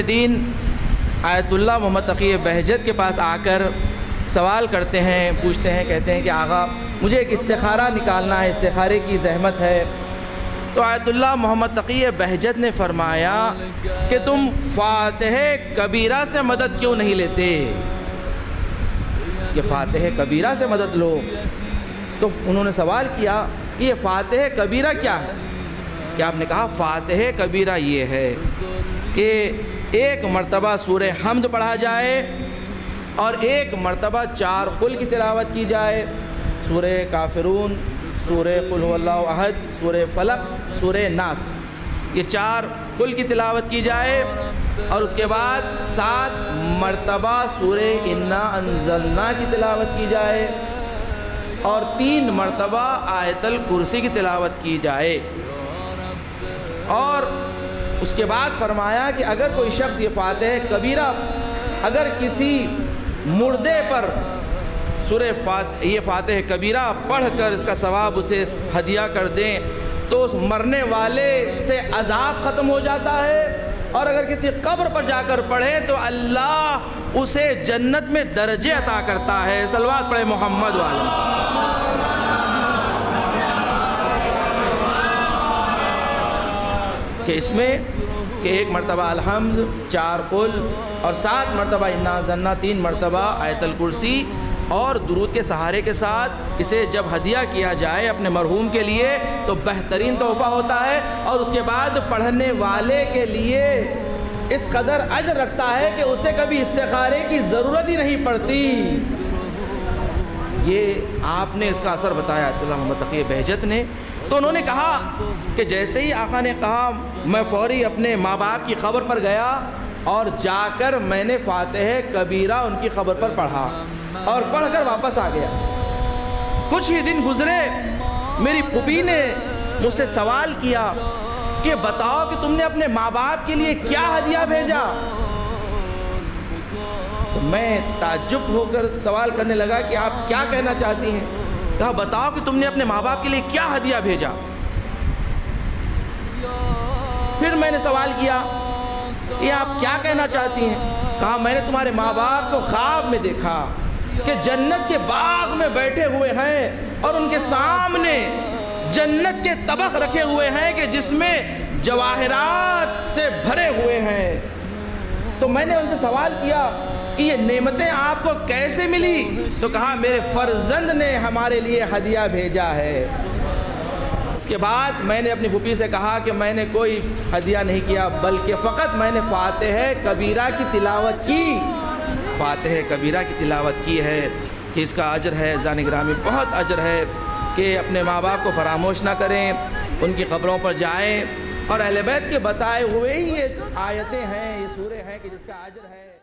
دین آیت اللہ محمد تقی بہجت کے پاس آ کر سوال کرتے ہیں، پوچھتے ہیں، کہتے ہیں کہ آغا مجھے ایک استخارہ نکالنا ہے، استخارے کی زحمت ہے۔ تو آیت اللہ محمد تقی بہجت نے فرمایا کہ تم فاتح کبیرہ سے مدد کیوں نہیں لیتے، کہ فاتح کبیرہ سے مدد لو۔ تو انہوں نے سوال کیا کہ یہ فاتح کبیرہ کیا ہے؟ کہ آپ نے کہا فاتح کبیرہ یہ ہے کہ ایک مرتبہ سورہ حمد پڑھا جائے اور ایک مرتبہ 4 قل کی تلاوت کی جائے، سورہ کافرون، سورہ قل هو اللہ احد، سورہ فلق، سورہ ناس، یہ 4 قل کی تلاوت کی جائے اور اس کے بعد 7 مرتبہ سورہ انا انزلنا کی تلاوت کی جائے اور 3 مرتبہ آیت الکرسی کی تلاوت کی جائے۔ اور اس کے بعد فرمایا کہ اگر کوئی شخص یہ فاتح کبیرہ اگر کسی مردے پر یہ فاتح کبیرہ پڑھ کر اس کا ثواب اسے ہدیہ کر دیں تو اس مرنے والے سے عذاب ختم ہو جاتا ہے، اور اگر کسی قبر پر جا کر پڑھے تو اللہ اسے جنت میں درجے عطا کرتا ہے۔ صلوات پڑھے محمد والے۔ کہ اس میں کہ 1 مرتبہ الحمد، 4 قل اور 7 مرتبہ انا انزلنا، 3 مرتبہ آیت الکرسی اور درود کے سہارے کے ساتھ اسے جب ہدیہ کیا جائے اپنے مرحوم کے لیے تو بہترین تحفہ ہوتا ہے، اور اس کے بعد پڑھنے والے کے لیے اس قدر اجر رکھتا ہے کہ اسے کبھی استخارے کی ضرورت ہی نہیں پڑتی۔ یہ آپ نے اس کا اثر بتایا آیت اللہ محمد تقی بہجت نے۔ تو انہوں نے کہا کہ جیسے ہی آقا نے کہا میں فوری اپنے ماں باپ کی قبر پر گیا اور جا کر میں نے فاتح کبیرہ ان کی قبر پر پڑھا اور پڑھ کر واپس آ گیا۔ کچھ ہی دن گزرے، میری پھوپھی نے مجھ سے سوال کیا کہ بتاؤ کہ تم نے اپنے ماں باپ کے لیے کیا ہدیہ بھیجا؟ تو میں تعجب ہو کر سوال کرنے لگا کہ آپ کیا کہنا چاہتی ہیں؟ کہا بتاؤ کہ تم نے اپنے ماں باپ کے لیے کیا ہدیہ بھیجا؟ پھر میں نے سوال کیا یہ آپ کیا کہنا چاہتی ہیں؟ کہا میں نے تمہارے ماں باپ کو خواب میں دیکھا کہ جنت کے باغ میں بیٹھے ہوئے ہیں اور ان کے سامنے جنت کے طبق رکھے ہوئے ہیں کہ جس میں جواہرات سے بھرے ہوئے ہیں۔ تو میں نے ان سے سوال کیا کہ یہ نعمتیں آپ کو کیسے ملی؟ تو کہا میرے فرزند نے ہمارے لیے ہدیہ بھیجا ہے۔ اس کے بعد میں نے اپنی پھوپھی سے کہا کہ میں نے کوئی ہدیہ نہیں کیا بلکہ فقط میں نے فاتح کبیرہ کی تلاوت کی، فاتح کبیرہ کی تلاوت کی ہے کہ اس کا اجر ہے زان گرامی، بہت اجر ہے کہ اپنے ماں باپ کو فراموش نہ کریں، ان کی قبروں پر جائیں، اور اہل بیت کے بتائے ہوئے ہی یہ آیتیں ہیں، یہ سورے ہیں کہ جس کا اجر ہے۔